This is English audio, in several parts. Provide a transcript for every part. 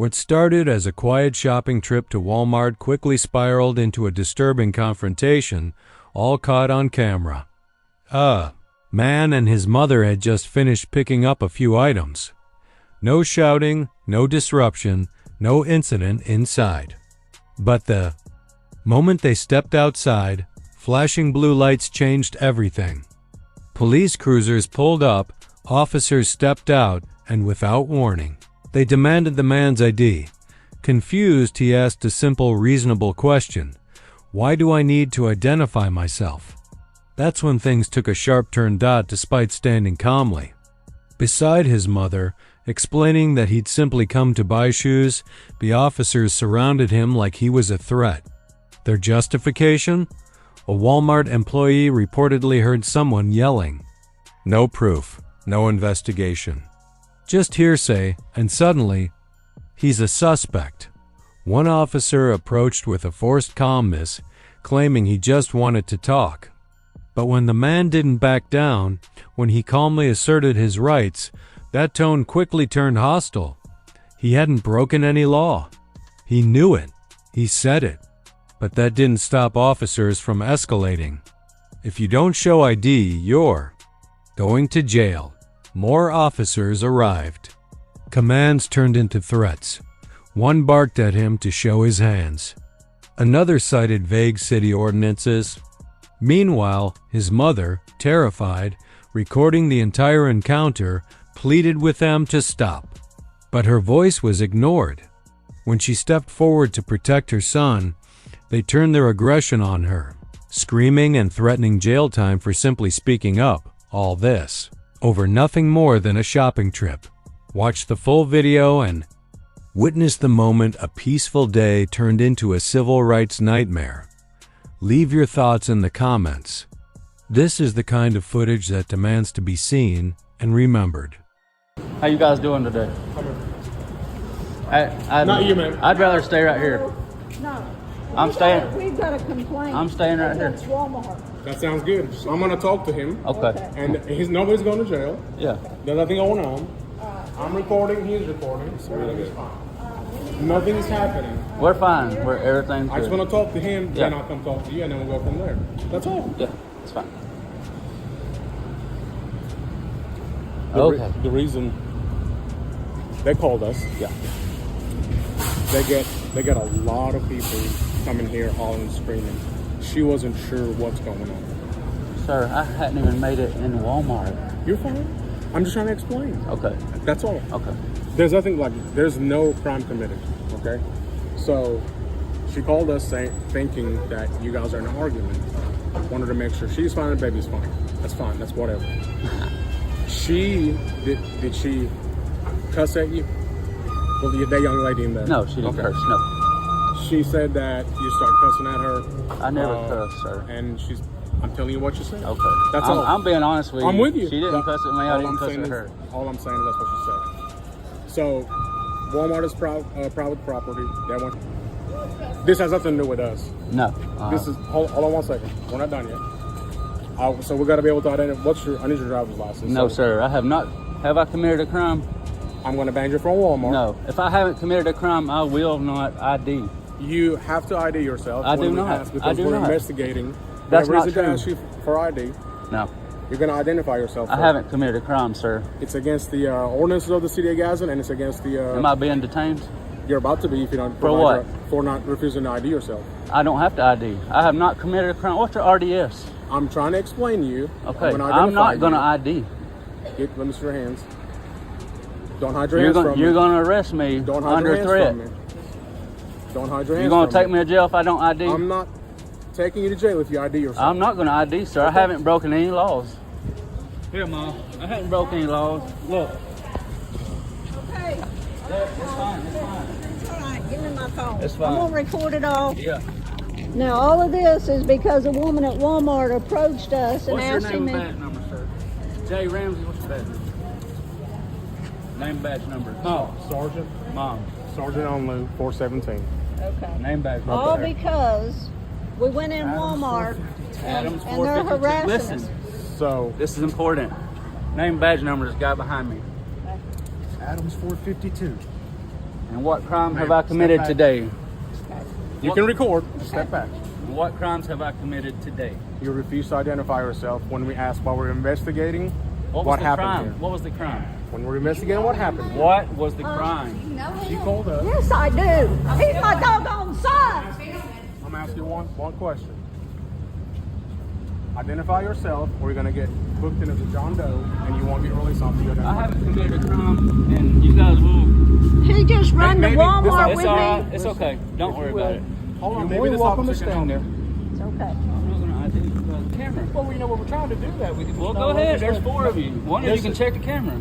What started as a quiet shopping trip to Walmart quickly spiraled into a disturbing confrontation, all caught on camera. Man and his mother had just finished picking up a few items. No shouting, no disruption, no incident inside. But the moment they stepped outside, flashing blue lights changed everything. Police cruisers pulled up, officers stepped out, and without warning, they demanded the man's ID. Confused, he asked a simple, reasonable question. Why do I need to identify myself? That's when things took a sharp turn. Despite standing calmly beside his mother, explaining that he'd simply come to buy shoes, the officers surrounded him like he was a threat. Their justification? A Walmart employee reportedly heard someone yelling. No proof, no investigation. Just hearsay, and suddenly, he's a suspect. One officer approached with a forced calmness, claiming he just wanted to talk. But when the man didn't back down, when he calmly asserted his rights, that tone quickly turned hostile. He hadn't broken any law. He knew it. He said it. But that didn't stop officers from escalating. If you don't show ID, you're going to jail. More officers arrived. Commands turned into threats. One barked at him to show his hands. Another cited vague city ordinances. Meanwhile, his mother, terrified, recording the entire encounter, pleaded with them to stop. But her voice was ignored. When she stepped forward to protect her son, they turned their aggression on her, screaming and threatening jail time for simply speaking up. All this over nothing more than a shopping trip. Watch the full video and witness the moment a peaceful day turned into a civil rights nightmare. Leave your thoughts in the comments. This is the kind of footage that demands to be seen and remembered. How you guys doing today? Not you, man. I'd rather stay right here. No. We've got a complaint. I'm staying right here. That's Walmart. That sounds good. So I'm going to talk to him. Okay. And nobody's going to jail. Yeah. There's nothing going on. I'm recording. He's recording. So everything's fine. Nothing's happening. We're fine. Everything's good. I just want to talk to him. Yeah. Then I'll come talk to you, and then we'll go from there. That's all. Yeah, it's fine. The reason they called us. Yeah. They get a lot of people coming here all and screaming. She wasn't sure what's going on. Sir, I hadn't even made it in Walmart. You're fine. I'm just trying to explain. Okay. That's all. Okay. There's nothing there's no crime committed. Okay. So she called us thinking that you guys are in an argument. Wanted to make sure she's fine and baby's fine. That's fine. That's whatever. Did she cuss at you? Well, that young lady in there. No, she didn't curse. No. She said that you start cussing at her. I never cussed, sir. And I'm telling you what you said. Okay. That's all. I'm being honest with you. I'm with you. She didn't cuss at me. I didn't cuss at her. All I'm saying is that's what she said. So, Walmart is private property. This has nothing to do with us. No. This is. Hold on 1 second. We're not done yet. So we got to be able to identify. I need your driver's license. No, sir. I have not. Have I committed a crime? I'm going to ban you from Walmart. No. If I haven't committed a crime, I will not ID. You have to ID yourself. I do not. Because we're investigating. That's not true. true. Ask you for ID. No. You're going to identify yourself. I haven't committed a crime, sir. It's against the ordinances of the city of Gadsden, and it's against the... Am I being detained? You're about to be if you don't... For what? For not refusing to ID yourself. I don't have to ID. I have not committed a crime. What's your RDS? I'm trying to explain to you. Okay, I'm not going to ID. Let me see your hands. Don't hide your hands from me. You're going to arrest me Don't hide under your hands threat. From me. Don't hide your hands. You're going to take me to jail if I don't ID? I'm not taking you to jail if you ID yourself. I'm not going to ID, sir. Okay. I haven't broken any laws. Here, Mom. I haven't broken any laws. Look. Okay. It's fine. It's fine. It's all right. Give me my phone. It's fine. I'm going to record it all. Yeah. Now, all of this is because a woman at Walmart approached us and asked me... What's your name and badge number, sir? Jay Ramsey, what's your badge number? Name badge number. No. Sergeant. Mom. Sergeant Onlu, 417. Okay. Name badge number. All because we went in Walmart and they're harassing us. Listen. So... This is important. Name badge number is the guy behind me. Adams 452. And what crime have I committed back. today? You can record. Just step back. And what crimes have I committed today? You refuse to identify yourself when we ask while we're investigating What was the happened crime? here. What was the crime? When we're investigating what happened. What was the crime? She called us. Yes, I do. He's my doggone son. I'm asking you one question. Identify yourself, or you're gonna get booked in as a John Doe, and you won't get released off the I identity. haven't committed a crime, and you guys will. He just run to Maybe this Walmart It's with all right. me. It's okay. Don't worry about it. Hold on, You're maybe more this welcome to officer can stand help there. you. It's okay. I'm not gonna identify the camera. Well, you know what we're trying to do that. We can Well, go ahead. There's 4 of you. One of you can Listen. check the camera.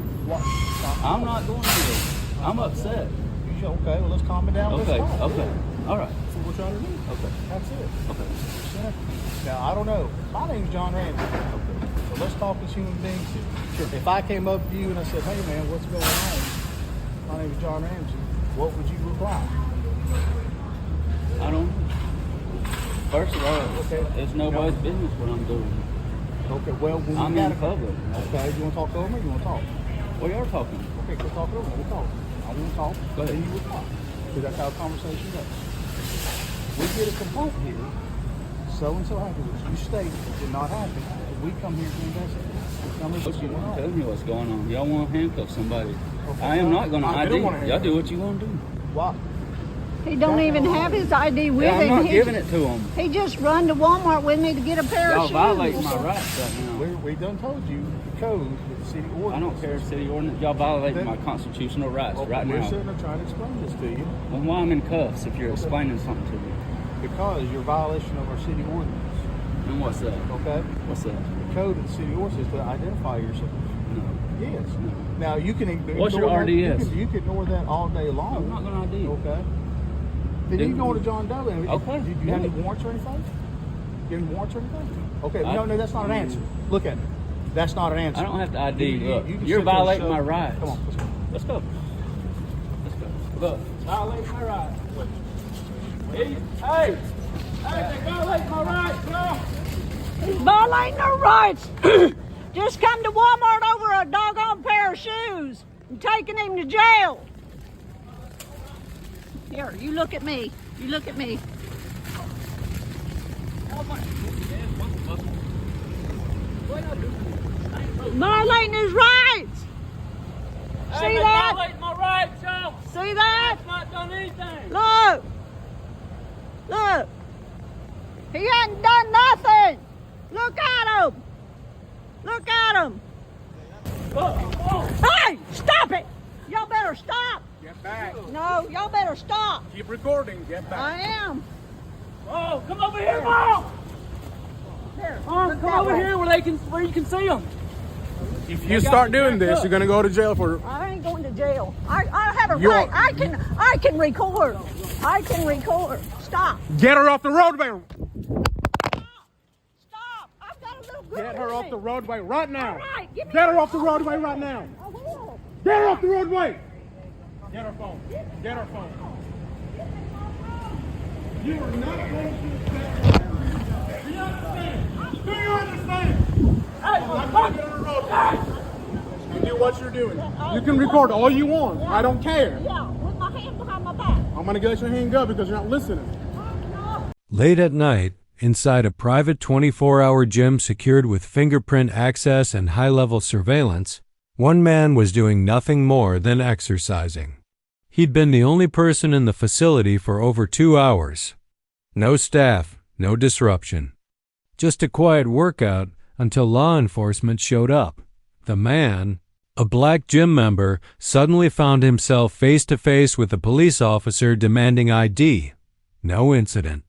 I'm not going to. I'm upset. Okay, well, let's calm it down. Okay. Let's talk. Okay. All right. That's what we're trying to do. Okay. That's it. Okay. Now, I don't know. My name's John Ramsey. Okay. So let's talk as human beings here. Sure. If I came up to you and I said, hey, man, what's going on? My name's John Ramsey. What would you reply? I don't know. First of all, Okay. it's nobody's business what I'm doing. Okay, well, when I'm we in gotta- public. Okay, you want to talk over me or you want to talk? We are talking. Okay, go talk over me. We'll talk. I want to talk. Go ahead. Then you reply. Because that's how a conversation goes. We get a complaint here. So-and-so happened. You state it did not happen. We come here to investigate. We come here to see what I'm happened. telling you what's going on. Y'all want to handcuff somebody. Okay. I am not going to I ID. don't wanna Y'all handcuff. do what you want to do. Why? He don't even have his ID with Yeah, I'm him. not He- giving it to them. He just run to Walmart with me to get a pair Y'all of shoes. violating my rights right now. We done told you the code with the city ordinance. I don't care if city ordinance. Y'all violating my constitutional rights Okay, right we're now. sitting there trying to explain this to you Well, why I'm in cuffs if you're explaining something to me. because you're a violation of our city ordinance. And what's that? Okay? What's that? The code of the city ordinance is to identify yourself. No. Yes. Now you can ignore What's your that. RDS? You can ignore that all day long. I'm not going to ID. Okay. Then you go to John Doe. And Okay. Do you have any warrants or anything? You have any warrants or anything? Okay. I- No, that's not an answer. Look at it. That's not an answer. I don't have to ID. Look, you can you're sit there violating and my shove- rights. Come on, let's go. Let's go. Let's go. Look, violating my rights. Hey, hey, they violating my rights, bro. He's violating our rights. Just come to Walmart over a doggone pair of shoes and taking him to jail. Here, you look at me. You look at me. Violating his rights. See that? Violating my rights, y'all. See that? I've not done anything. Look. Look. He hadn't done nothing. Look at him. Look at him. Hey, stop it. Y'all better stop. Get back. No, y'all better stop. Keep recording. Get back. I am. Oh, come over here, Mom. Here, Oh, look come that over way. here where you can see them. If you start doing this, you're gonna go to jail for. I ain't going to jail. I have a You right. are- I can record. I can record. Stop. Get her off the roadway. Stop. I've got a little girl Get her with off me. the roadway right now. All right, give me Get her your off the phone. roadway right now. I will. Get her off the roadway. Get her phone. Get her phone. You are not going to. Do you understand? Do you understand? I'm not going to get on the roadway. You do what you're doing. You can record all you want. I don't care. Yeah, with my hand behind my back. I'm going to let your hand go because you're not listening. Late at night, inside a private 24-hour gym secured with fingerprint access and high-level surveillance, one man was doing nothing more than exercising. He'd been the only person in the facility for over 2 hours. No staff, no disruption. Just a quiet workout until law enforcement showed up. The man, a black gym member, suddenly found himself face-to-face with a police officer demanding ID. No incident.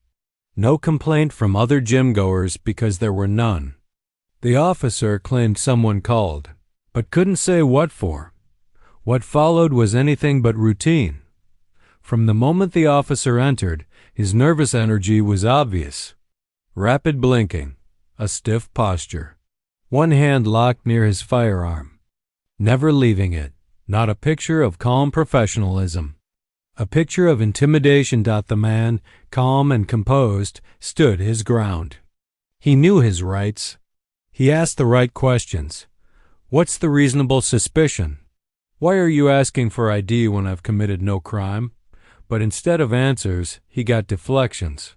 No complaint from other gym-goers because there were none. The officer claimed someone called, but couldn't say what for. What followed was anything but routine. From the moment the officer entered, his nervous energy was obvious. Rapid blinking, a stiff posture. One hand locked near his firearm. Never leaving it, not a picture of calm professionalism. A picture of intimidation. The man, calm and composed, stood his ground. He knew his rights. He asked the right questions. What's the reasonable suspicion? Why are you asking for ID when I've committed no crime? But instead of answers, he got deflections.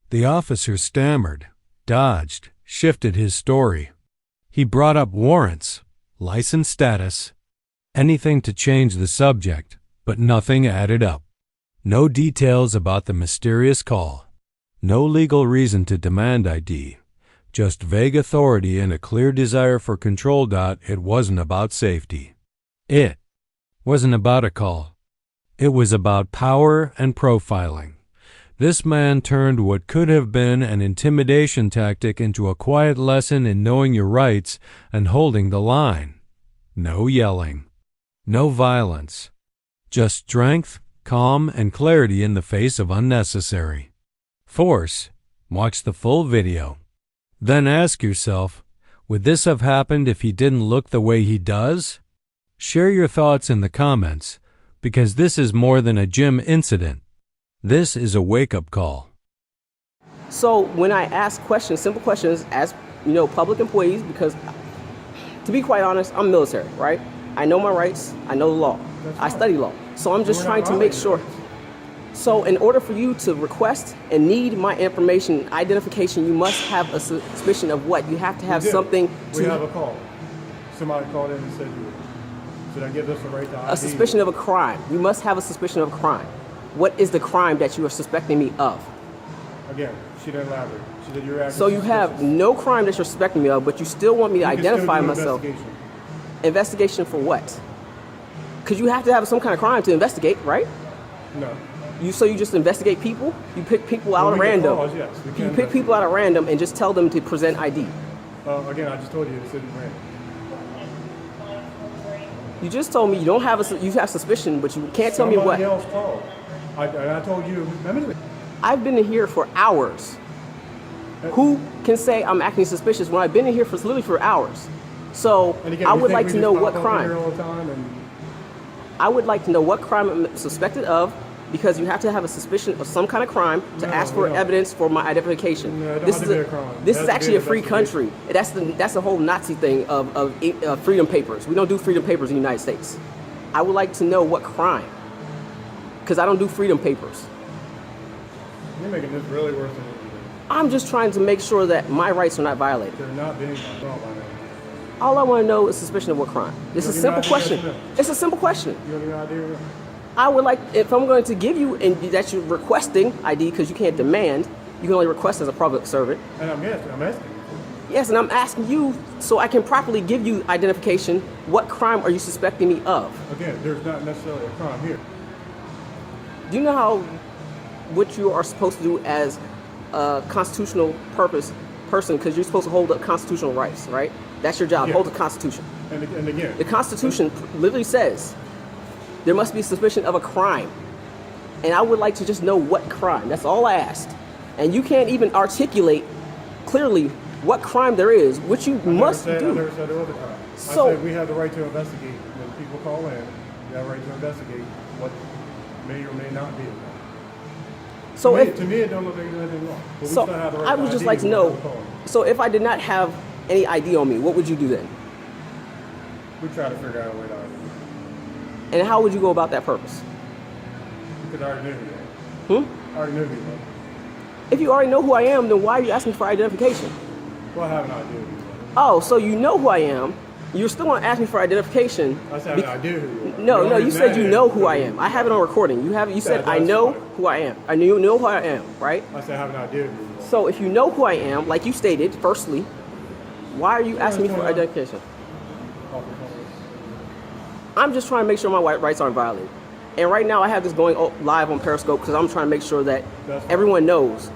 The officer stammered, dodged, shifted his story. He brought up warrants, license status, anything to change the subject, but nothing added up. No details about the mysterious call. No legal reason to demand ID. Just vague authority and a clear desire for control. It wasn't about safety. It wasn't about a call. It was about power and profiling. This man turned what could have been an intimidation tactic into a quiet lesson in knowing your rights and holding the line. No yelling. No violence. Just strength, calm, and clarity in the face of unnecessary force. Watch the full video. Then ask yourself, would this have happened if he didn't look the way he does? Share your thoughts in the comments, because this is more than a gym incident. This is a wake-up call. So when I ask questions, simple questions, as public employees, because to be quite honest, I'm military, right? I know my rights, I know the law, I study law. So I'm just trying to make sure. So in order for you to request and need my information, identification, you must have a suspicion of what? You have to have something to... We have a call. Somebody called in and said you would. So that gives us the right to ID. A suspicion of a crime. You must have a suspicion of a crime. What is the crime that you are suspecting me of? Again, she didn't elaborate. She said you're acting So you have no crime that you're suspecting me of, but you still want me to identify myself. Investigation for what? Because you have to have some kind of crime to investigate, right? No. So you just investigate people? You pick people out at random? Calls, yes, you pick people out at random and just tell them to present ID? Again, I just told you it's random. You just told me you don't have you have suspicion, but you can't tell me what. Somebody else called. I told you, remember? I've been in here for hours. Who can say I'm acting suspicious when I've been in here for literally for hours? So Again, I would like to know what crime. All the time I would like to know what crime I'm suspected of, because you have to have a suspicion of some kind of crime to ask for evidence for my identification. No, this is actually a free country. That's the whole Nazi thing of freedom papers. We don't do freedom papers in the United States. I would like to know what crime, because I don't do freedom papers. You're making this really worse than it is. I'm just trying to make sure that my rights are not violated. They're not being violated by now. All I want to know is suspicion of what crime. This is a simple question. It's a simple question. You don't even have idea. I would like, if I'm going to give you, and that you're requesting ID, because you can't demand, you can only request as a public servant. And I'm asking. Yes, and I'm asking you so I can properly give you identification. What crime are you suspecting me of? Again, there's not necessarily a crime here. Do you know what you are supposed to do as a constitutional person, because you're supposed to hold up constitutional rights, right? That's your job, hold the Constitution. And again, the Constitution literally says there must be suspicion of a crime. And I would like to just know what crime. That's all I asked. And you can't even articulate clearly what crime there is, which you must do. I never said there was a crime. So, I said we have the right to investigate. When people call in, we have the right to investigate what may or may not be a crime. So to me, it don't look like there's anything wrong. But we so still have the right I would just like to know, so if I did not have any ID on me, what would you do then? We try to figure out a way to ID. And how would you go about that purpose? Because I already knew you. I already knew you, bro. If you already know who I am, then why are you asking for identification? Well, I have an idea. Oh, so you know who I am. You're still going to ask me for identification. I said I do who you are. No, you said you know who I am. I have it on recording. You said I know who I am. I knew you know who I am, right? I said I have an idea who you are. So if you know who I am, like you stated, firstly, why are you asking me for identification? I'm just trying to make sure my rights aren't violated. And right now I have this going live on Periscope because I'm trying to make sure that everyone knows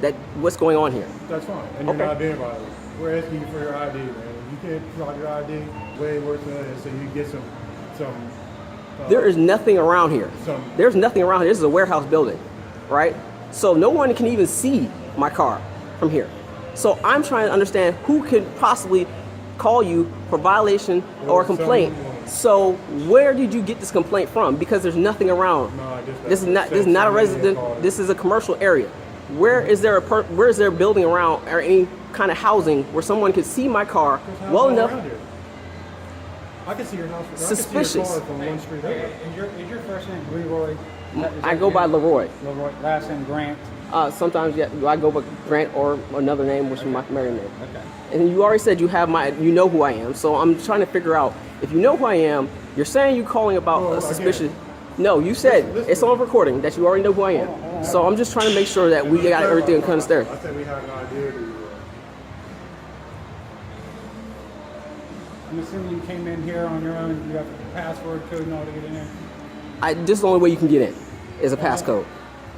that what's going on here. That's fine. And you're not being violated. We're asking you for your ID, man. You can't drop your ID, way worse than that, so you get some there is nothing around here. There's nothing around here. This is a warehouse building, right? So no one can even see my car from here. So I'm trying to understand who could possibly call you for violation or complaint. So where did you get this complaint from? Because there's nothing around. No, this is not a resident. This is a commercial area. Where is there a building around or any kind of housing where someone could see my car well enough? I can see your house. Suspicious. I can see your car from one street over. Is your first name Leroy? I go by Leroy. Leroy. Last name Grant. Sometimes yeah, I go by Grant or another name, which is my married name. Okay. And you already said you know who I am. So I'm trying to figure out if you know who I am. You're saying you calling about a suspicious. No, you said it's on recording that you already know who I am. So I'm just trying to make sure that we got everything understood. I said we have an idea. I'm assuming you came in here on your own. You have a password code and all to get in there. This is the only way you can get in is a passcode.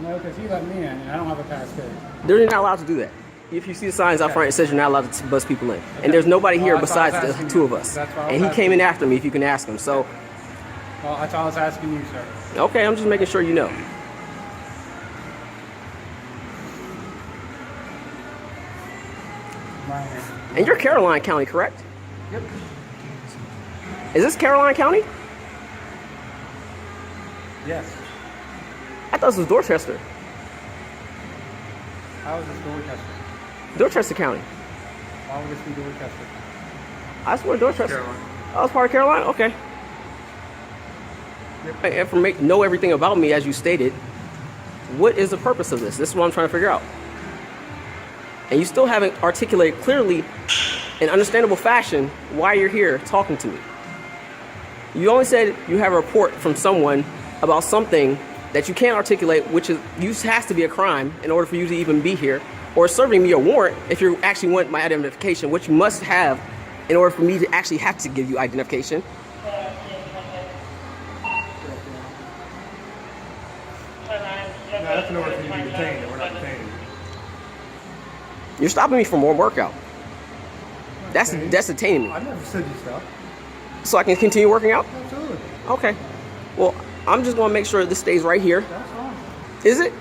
No, because he let me in, and I don't have a passcode. They're not allowed to do that. If you see the signs out front, it says you're not allowed to bus people in. And there's nobody here besides the two of us. And he came in after me, if you can ask him. So, Well, that's all I was asking you, sir. okay, I'm just making sure you know. Right here. And you're Caroline County, correct? Yep. Is this Caroline County? Yes. I thought this was Dorchester. How is this Dorchester? Dorchester County. Why would this be Dorchester? I swear Dorchester. Oh, it's part of Caroline? Okay. Know everything about me as you stated. What is the purpose of this? This is what I'm trying to figure out. And you still haven't articulated clearly in understandable fashion why you're here talking to me. You only said you have a report from someone about something that you can't articulate, which has to be a crime in order for you to even be here, or serving me a warrant if you actually want my identification, which you must have in order for me to actually have to give you identification. No, that's in order for you to be detained, and we're not detaining you. You're stopping me from more workout. That's detaining me. I never said you stop. So I can continue working out? Absolutely. Okay. Well, I'm just going to make sure this stays right here. That's fine. Is it?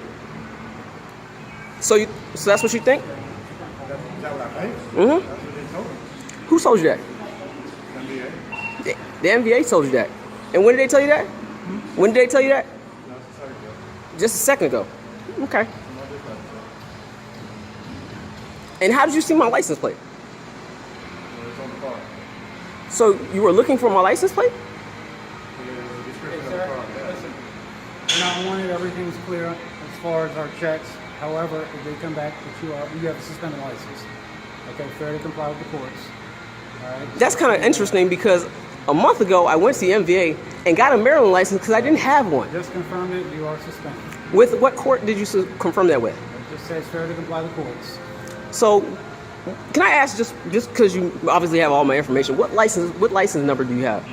So that's what you think? Is that what I think? Mm-hmm. That's what they told me. Who told you that? NBA. The NBA told you that. And when did they tell you that? When did they tell you that? No, it's a second ago. Just a second ago. Okay. And how did you see my license plate? It's on the car. So you were looking for my license plate? There's a description of the Sir, car. listen. We're not wanted. Everything's clear as far as our checks. However, if they come back that you have a suspended license. Okay, fair to comply with the courts. All right. That's kind of interesting because a month ago I went to the MVA and got a Maryland license because I didn't have one. Just confirmed it. You are suspended. With what court did you confirm that with? It just says fair to comply with the courts. So, can I ask just because you obviously have all my information, what license number do you have?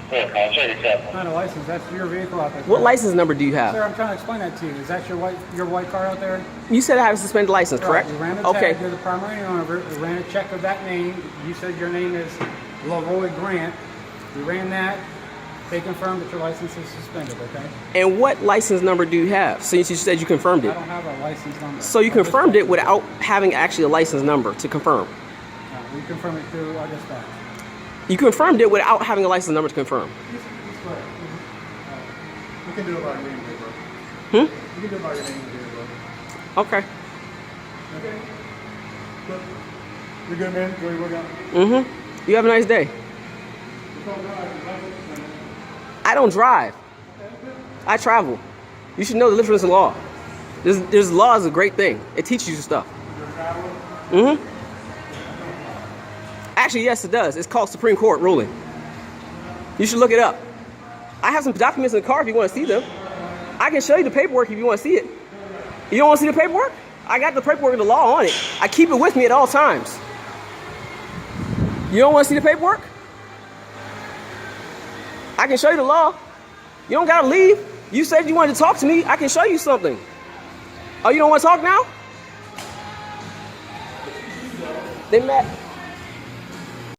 Not a license. That's your vehicle out there. What license number do you have? Sir, I'm trying to explain that to you. Is that your white car out there? You said I have a suspended license, correct? Right. We ran a tag. Okay. You're the primary owner. We ran a check of that name. You said your name is Leroy Grant. We ran that. They confirmed that your license is suspended, okay? And what license number do you have? Since you said you confirmed I it. don't have a license number. So you confirmed it without having actually a license number to confirm. No, we confirmed it through our dispatch. You confirmed it without having a license number to confirm. We can do it by your name, bro. Hmm? We can do it by your name, bro. Okay. Okay. Good. You good, man? Enjoy your workout. Mm-hmm. You have a nice day. I don't drive. I travel. You should know the difference in law. There's law is a great thing. It teaches you stuff. Mm-hmm. Actually, yes, it does. It's called Supreme Court ruling. You should look it up. I have some documents in the car if you want to see them. I can show you the paperwork if you want to see it. You don't want to see the paperwork? I got the paperwork and the law on it. I keep it with me at all times. You don't want to see the paperwork? I can show you the law. You don't gotta leave. You said you wanted to talk to me. I can show you something. Oh, you don't want to talk now? They met.